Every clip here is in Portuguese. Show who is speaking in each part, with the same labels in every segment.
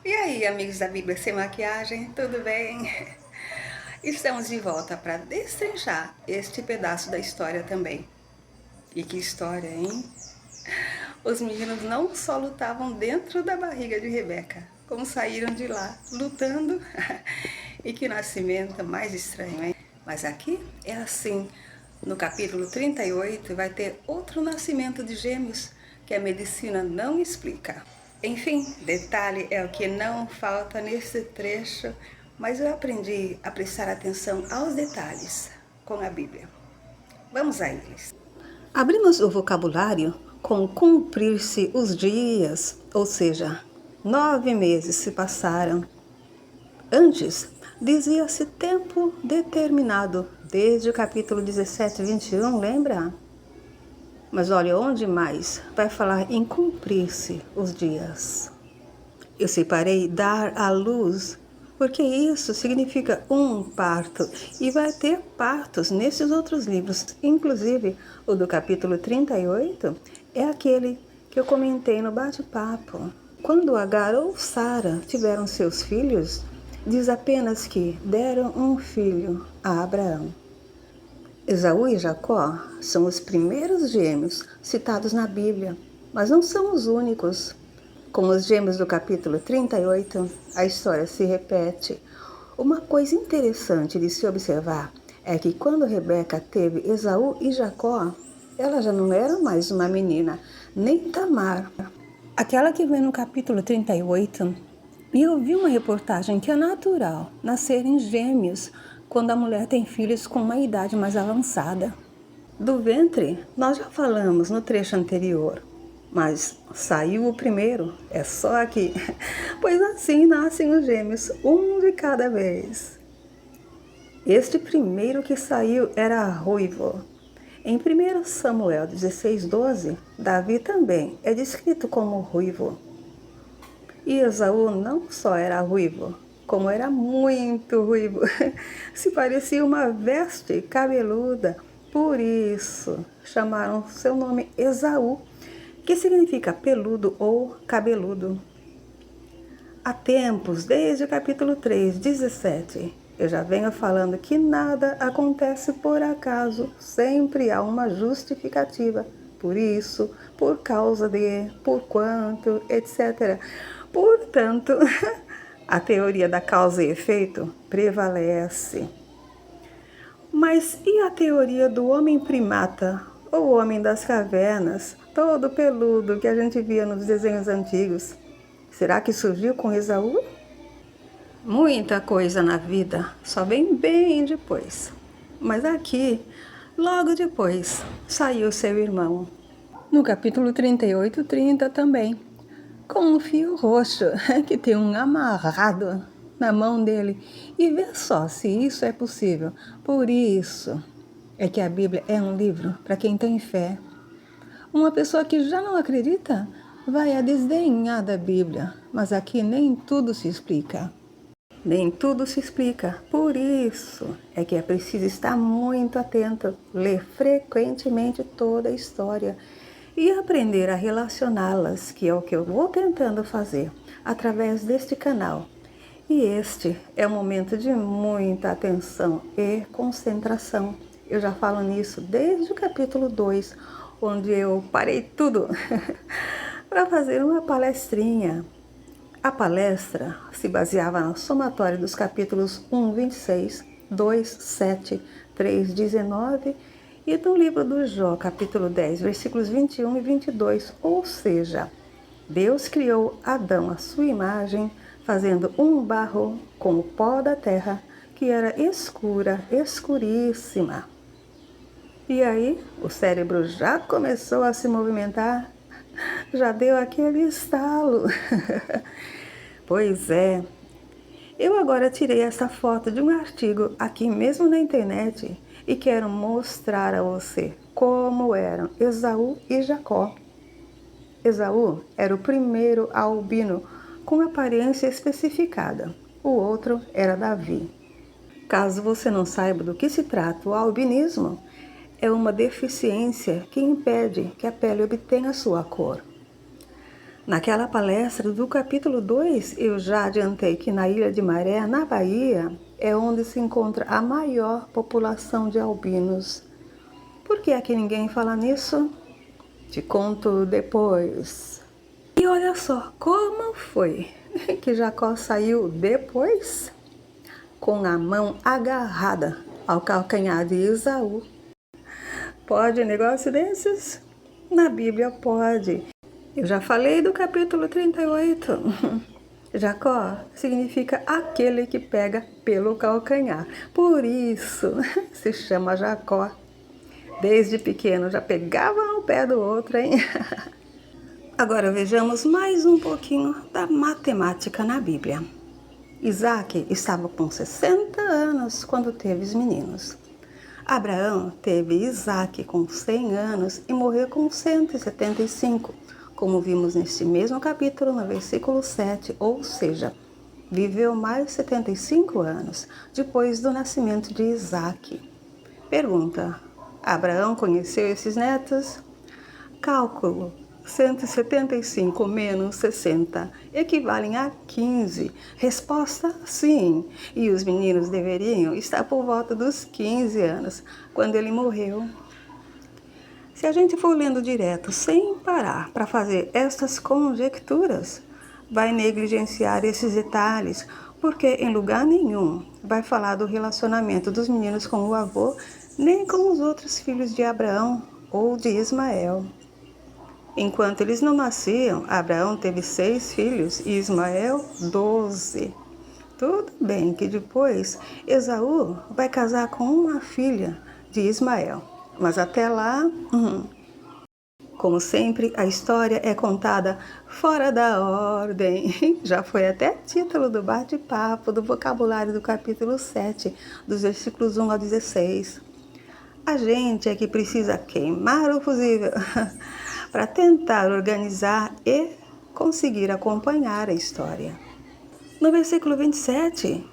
Speaker 1: E aí, amigos da Bíblia Sem Maquiagem, tudo bem? Estamos de volta para destrinchar este pedaço da história também. E que história, hein? Os meninos não só lutavam dentro da barriga de Rebeca, como saíram de lá lutando. E que nascimento mais estranho, hein? Mas aqui é assim. No capítulo 38 vai ter outro nascimento de gêmeos que a medicina não explica. Enfim, detalhe é o que não falta nesse trecho, mas eu aprendi a prestar atenção aos detalhes com a Bíblia. Vamos a eles. Abrimos o vocabulário com cumprir-se os dias, ou seja, 9 meses se passaram. Antes, dizia-se tempo determinado, desde o capítulo 17, 21, lembra? Mas olha, onde mais vai falar em cumprir-se os dias? Eu separei dar à luz, porque isso significa um parto, e vai ter partos nesses outros livros, inclusive o do capítulo 38 é aquele que eu comentei no bate-papo. Quando Agar ou Sara tiveram seus filhos, diz apenas que deram um filho a Abraão. Esaú e Jacó são os primeiros gêmeos citados na Bíblia, mas não são os únicos. Como os gêmeos do capítulo 38, a história se repete. Uma coisa interessante de se observar é que quando Rebeca teve Esaú e Jacó, ela já não era mais uma menina, nem Tamar. Aquela que vem no capítulo 38, e eu vi uma reportagem que é natural nascerem gêmeos quando a mulher tem filhos com uma idade mais avançada. Do ventre, nós já falamos no trecho anterior, mas saiu o primeiro, é só aqui, pois assim nascem os gêmeos, um de cada vez. Este primeiro que saiu era ruivo. Em 1 Samuel 16:12, Davi também é descrito como ruivo. E Esaú não só era ruivo, como era muito ruivo. Se parecia uma veste cabeluda. Por isso chamaram seu nome Esaú, que significa peludo ou cabeludo. Há tempos, desde o capítulo 3, 17, eu já venho falando que nada acontece por acaso, sempre há uma justificativa. Por isso, por causa de, por quanto, etc. Portanto, a teoria da causa e efeito prevalece. Mas e a teoria do homem primata, ou homem das cavernas, todo peludo que a gente via nos desenhos antigos? Será que surgiu com Esaú? Muita coisa na vida só vem bem depois. Mas aqui, logo depois, saiu seu irmão. No capítulo 38, 30 também, com um fio roxo que tem um amarrado na mão dele. E vê só se isso é possível. Por isso é que a Bíblia é um livro para quem tem fé. Uma pessoa que já não acredita vai a desdenhar da Bíblia, mas aqui nem tudo se explica. Nem tudo se explica. Por isso é que é preciso estar muito atento, ler frequentemente toda a história e aprender a relacioná-las, que é o que eu vou tentando fazer através deste canal. E este é um momento de muita atenção e concentração. Eu já falo nisso desde o capítulo 2, onde eu parei tudo para fazer uma palestrinha. A palestra se baseava no somatório dos capítulos 1, 26, 2, 7, 3, 19 e do livro do Jó, capítulo 10, versículos 21 e 22. Ou seja, Deus criou Adão à sua imagem, fazendo um barro com o pó da terra, que era escura, escuríssima. E aí, o cérebro já começou a se movimentar, já deu aquele estalo. Pois é, eu agora tirei essa foto de um artigo aqui mesmo na internet e quero mostrar a você como eram Esaú e Jacó. Esaú era o primeiro albino com aparência especificada, o outro era Davi. Caso você não saiba do que se trata, o albinismo é uma deficiência que impede que a pele obtenha sua cor. Naquela palestra do capítulo 2, eu já adiantei que na Ilha de Maré, na Bahia, é onde se encontra a maior população de albinos. Por que é que ninguém fala nisso? Te conto depois. E olha só como foi que Jacó saiu depois, com a mão agarrada ao calcanhar de Esaú. Pode um negócio desses? Na Bíblia pode. Eu já falei do capítulo 38. Jacó significa aquele que pega pelo calcanhar. Por isso se chama Jacó. Desde pequeno já pegava um pé do outro, hein? Agora vejamos mais um pouquinho da matemática na Bíblia. Isaac estava com 60 anos quando teve os meninos. Abraão teve Isaac com 100 anos e morreu com 175, como vimos neste mesmo capítulo, no versículo 7, ou seja, viveu mais 75 anos depois do nascimento de Isaac. Pergunta: Abraão conheceu esses netos? Cálculo: 175 menos 60 equivalem a 15. Resposta: sim. E os meninos deveriam estar por volta dos 15 anos, quando ele morreu. Se a gente for lendo direto, sem parar, para fazer estas conjecturas, vai negligenciar esses detalhes, porque em lugar nenhum vai falar do relacionamento dos meninos com o avô, nem com os outros filhos de Abraão ou de Ismael. Enquanto eles não nasciam, Abraão teve 6 filhos e Ismael 12. Tudo bem que depois Esaú vai casar com uma filha de Ismael, mas até lá, como sempre, a história é contada fora da ordem. Já foi até título do bate-papo do vocabulário do capítulo 7, dos versículos 1 ao 16. A gente é que precisa queimar o fusível para tentar organizar e conseguir acompanhar a história. No versículo 27,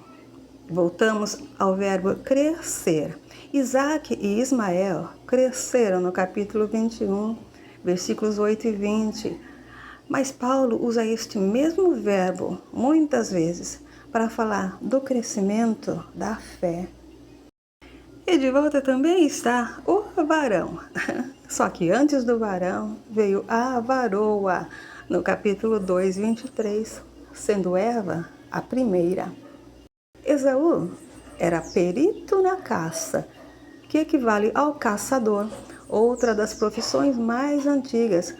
Speaker 1: voltamos ao verbo crescer. Isaac e Ismael cresceram no capítulo 21, versículos 8 e 20. Mas Paulo usa este mesmo verbo muitas vezes para falar do crescimento da fé. E de volta também está o varão. Só que antes do varão veio a varoa, no capítulo 2, 23, sendo Eva a primeira. Esaú era perito na caça, que equivale ao caçador, outra das profissões mais antigas,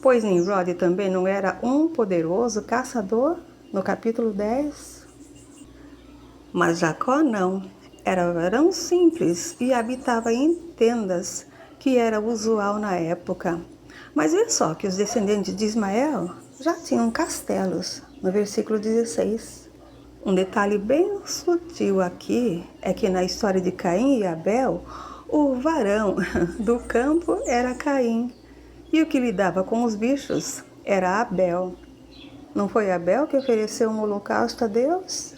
Speaker 1: pois Nimrod também não era um poderoso caçador, no capítulo 10. Mas Jacó não, era varão simples e habitava em tendas, que era usual na época. Mas vê só que os descendentes de Ismael já tinham castelos, no versículo 16. Um detalhe bem sutil aqui é que na história de Caim e Abel, o varão do campo era Caim, e o que lidava com os bichos era Abel. Não foi Abel que ofereceu um holocausto a Deus?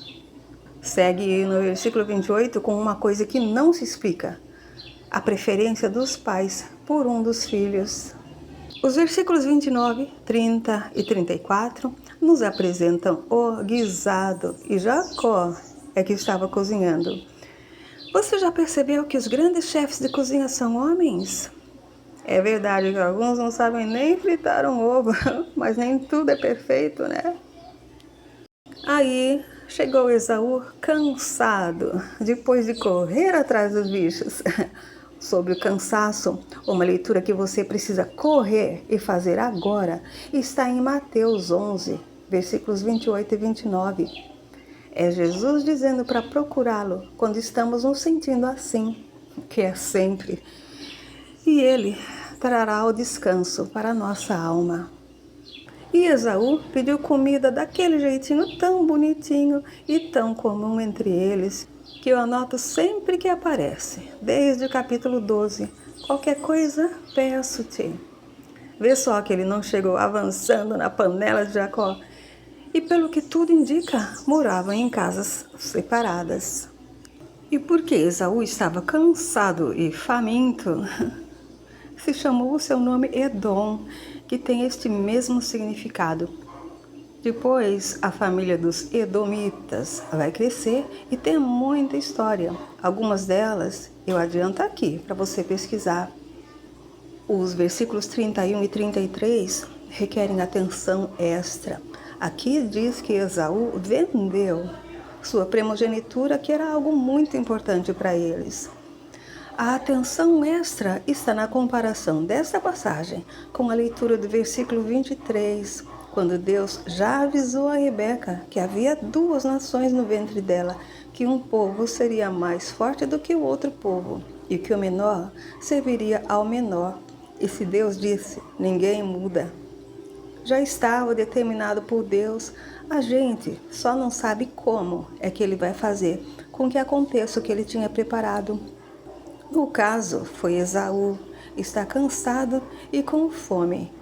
Speaker 1: Segue no versículo 28 com uma coisa que não se explica: a preferência dos pais por um dos filhos. Os versículos 29, 30 e 34 nos apresentam o guisado, e Jacó é que estava cozinhando. Você já percebeu que os grandes chefes de cozinha são homens? É verdade que alguns não sabem nem fritar um ovo, mas nem tudo é perfeito, né? Aí chegou Esaú cansado, depois de correr atrás dos bichos. Sobre o cansaço, uma leitura que você precisa correr e fazer agora está em Mateus 11, versículos 28 e 29. É Jesus dizendo para procurá-lo quando estamos nos sentindo assim, que é sempre. E ele trará o descanso para a nossa alma. E Esaú pediu comida daquele jeitinho tão bonitinho e tão comum entre eles, que eu anoto sempre que aparece, desde o capítulo 12. Qualquer coisa, peço-te. Vê só que ele não chegou avançando na panela de Jacó. E pelo que tudo indica, moravam em casas separadas. E porque Esaú estava cansado e faminto, se chamou o seu nome Edom, que tem este mesmo significado. Depois, a família dos Edomitas vai crescer e tem muita história. Algumas delas eu adianto aqui para você pesquisar. Os versículos 31 e 33 requerem atenção extra. Aqui diz que Esaú vendeu sua primogenitura, que era algo muito importante para eles. A atenção extra está na comparação desta passagem com a leitura do versículo 23, quando Deus já avisou a Rebeca que havia duas nações no ventre dela, que um povo seria mais forte do que o outro povo, e que o menor serviria ao menor. E se Deus disse, ninguém muda. Já estava determinado por Deus, a gente só não sabe como é que Ele vai fazer com que aconteça o que Ele tinha preparado. No caso, foi Esaú, está cansado e com fome.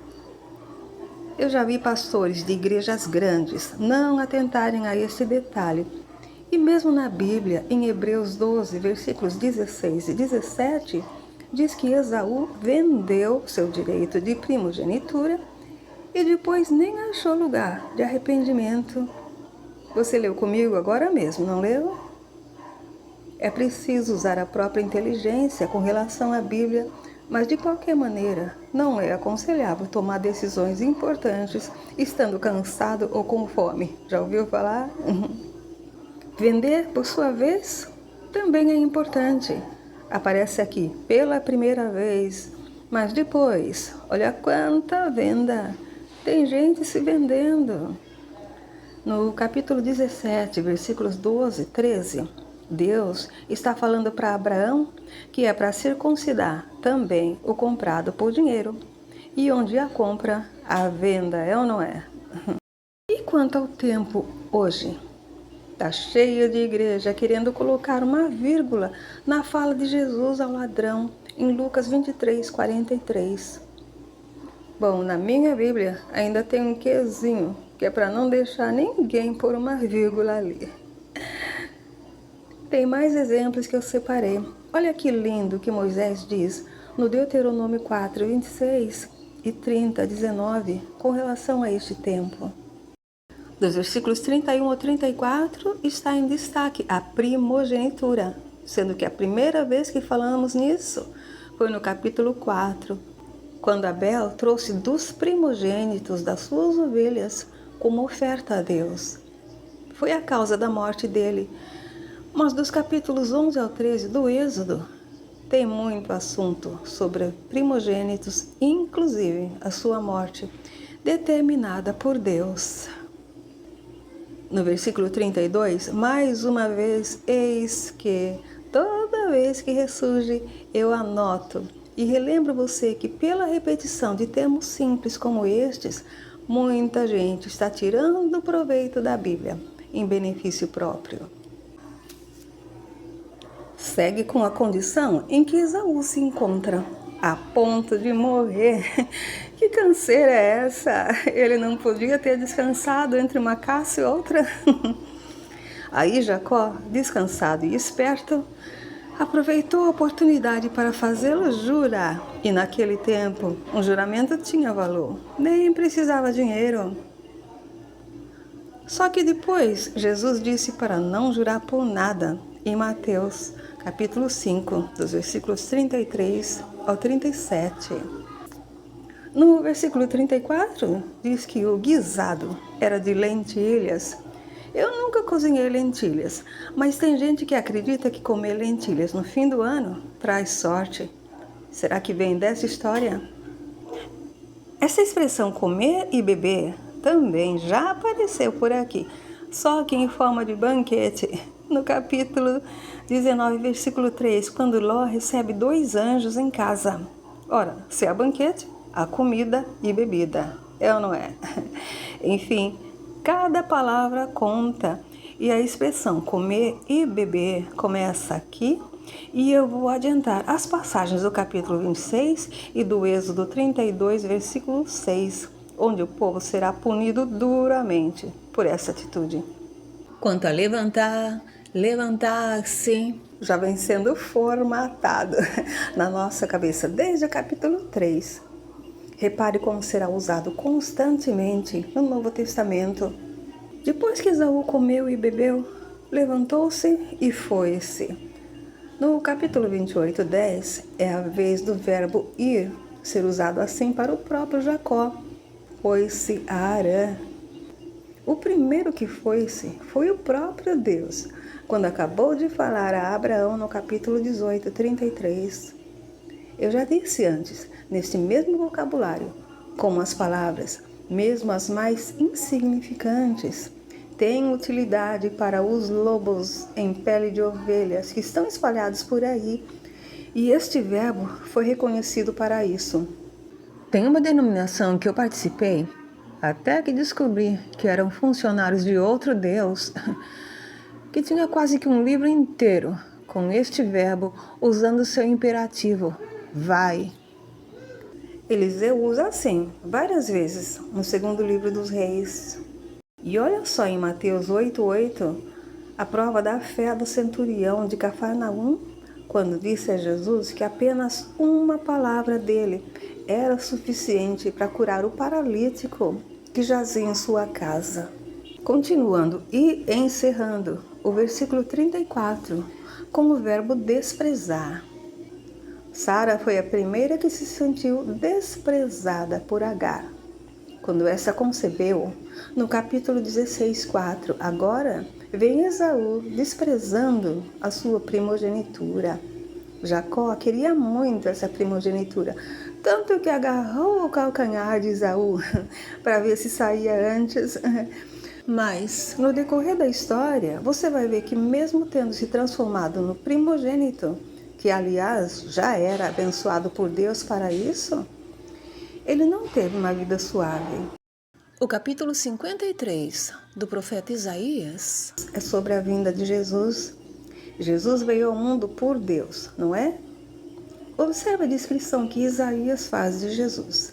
Speaker 1: Eu já vi pastores de igrejas grandes não atentarem a esse detalhe. E mesmo na Bíblia, em Hebreus 12, versículos 16 e 17, diz que Esaú vendeu seu direito de primogenitura e depois nem achou lugar de arrependimento. Você leu comigo agora mesmo, não leu? É preciso usar a própria inteligência com relação à Bíblia, mas de qualquer maneira, não é aconselhável tomar decisões importantes estando cansado ou com fome. Já ouviu falar? Vender, por sua vez, também é importante. Aparece aqui pela primeira vez, mas depois, olha quanta venda! Tem gente se vendendo. No capítulo 17, versículos 12 e 13, Deus está falando para Abraão que é para circuncidar também o comprado por dinheiro. E onde a compra, a venda é ou não é? E quanto ao tempo hoje? Está cheio de igreja querendo colocar uma vírgula na fala de Jesus ao ladrão em Lucas 23, 43. Bom, na minha Bíblia ainda tem um quezinho, que é para não deixar ninguém pôr uma vírgula ali. Tem mais exemplos que eu separei. Olha que lindo que Moisés diz no Deuteronômio 4, 26 e 30, 19, com relação a este tempo. Dos versículos 31 ao 34 está em destaque a primogenitura, sendo que a primeira vez que falamos nisso foi no capítulo 4, quando Abel trouxe dos primogênitos das suas ovelhas como oferta a Deus. Foi a causa da morte dele. Mas dos capítulos 11 ao 13 do Êxodo, tem muito assunto sobre primogênitos, inclusive a sua morte, determinada por Deus. No versículo 32, mais uma vez, eis que toda vez que ressurge, eu anoto e relembro você que pela repetição de termos simples como estes, muita gente está tirando proveito da Bíblia em benefício próprio. Segue com a condição em que Esaú se encontra, a ponto de morrer. Que canseira é essa? Ele não podia ter descansado entre uma caça e outra? Aí Jacó, descansado e esperto, aproveitou a oportunidade para fazê-lo jurar. E naquele tempo, um juramento tinha valor, nem precisava dinheiro. Só que depois, Jesus disse para não jurar por nada, em Mateus, capítulo 5, dos versículos 33 ao 37. No versículo 34, diz que o guisado era de lentilhas. Eu nunca cozinhei lentilhas, mas tem gente que acredita que comer lentilhas no fim do ano traz sorte. Será que vem dessa história? Essa expressão comer e beber também já apareceu por aqui, só que em forma de banquete, no capítulo 19, versículo 3, quando Ló recebe 2 anjos em casa. Ora, se há banquete, há comida e bebida, é ou não é? Enfim, cada palavra conta e a expressão comer e beber começa aqui e eu vou adiantar as passagens do capítulo 26 e do Êxodo 32, versículo 6, onde o povo será punido duramente por essa atitude. Quanto a levantar-se, já vem sendo formatado na nossa cabeça desde o capítulo 3. Repare como será usado constantemente no Novo Testamento. Depois que Esaú comeu e bebeu, levantou-se e foi-se. No capítulo 28:10, é a vez do verbo ir ser usado assim para o próprio Jacó. Foi-se a Harã. O primeiro que foi-se foi o próprio Deus, quando acabou de falar a Abraão no capítulo 18:33. Eu já disse antes, neste mesmo vocabulário, como as palavras, mesmo as mais insignificantes, têm utilidade para os lobos em pele de ovelhas que estão espalhados por aí, e este verbo foi reconhecido para isso. Tem uma denominação que eu participei, até que descobri que eram funcionários de outro Deus, que tinha quase que um livro inteiro com este verbo usando seu imperativo, vai. Eliseu usa assim, várias vezes, no segundo livro dos Reis. E olha só em Mateus 8:8, a prova da fé do centurião de Cafarnaum, quando disse a Jesus que apenas uma palavra dele era suficiente para curar o paralítico que jazia em sua casa. Continuando e encerrando o versículo 34 com o verbo desprezar. Sara foi a primeira que se sentiu desprezada por Agar, quando essa concebeu, no capítulo 16:4. Agora vem Esaú desprezando a sua primogenitura. Jacó queria muito essa primogenitura, tanto que agarrou o calcanhar de Esaú para ver se saía antes. Mas, no decorrer da história, você vai ver que mesmo tendo se transformado no primogênito, que aliás já era abençoado por Deus para isso, ele não teve uma vida suave. O capítulo 53 do profeta Isaías é sobre a vinda de Jesus. Jesus veio ao mundo por Deus, não é? Observe a descrição que Isaías faz de Jesus.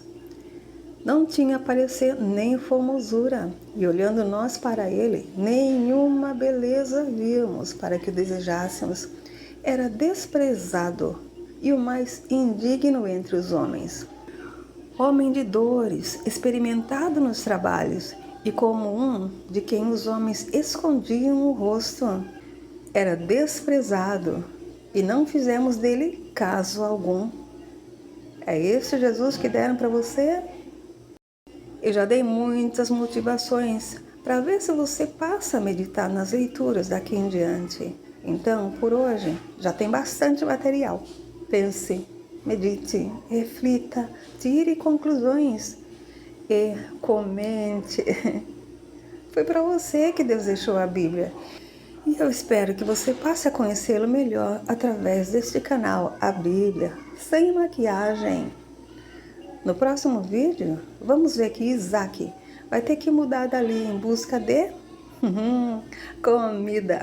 Speaker 1: Não tinha parecer nem formosura, e olhando nós para ele, nenhuma beleza vimos para que o desejássemos. Era desprezado e o mais indigno entre os homens. Homem de dores, experimentado nos trabalhos, e como um de quem os homens escondiam o rosto. Era desprezado, e não fizemos dele caso algum. É esse Jesus que deram para você? Eu já dei muitas motivações para ver se você passa a meditar nas leituras daqui em diante. Então, por hoje, já tem bastante material. Pense, medite, reflita, tire conclusões e comente. Foi para você que Deus deixou a Bíblia. E eu espero que você passe a conhecê-lo melhor através deste canal, a Bíblia, sem maquiagem. No próximo vídeo, vamos ver que Isaac vai ter que mudar dali em busca de comida.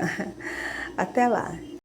Speaker 1: Até lá!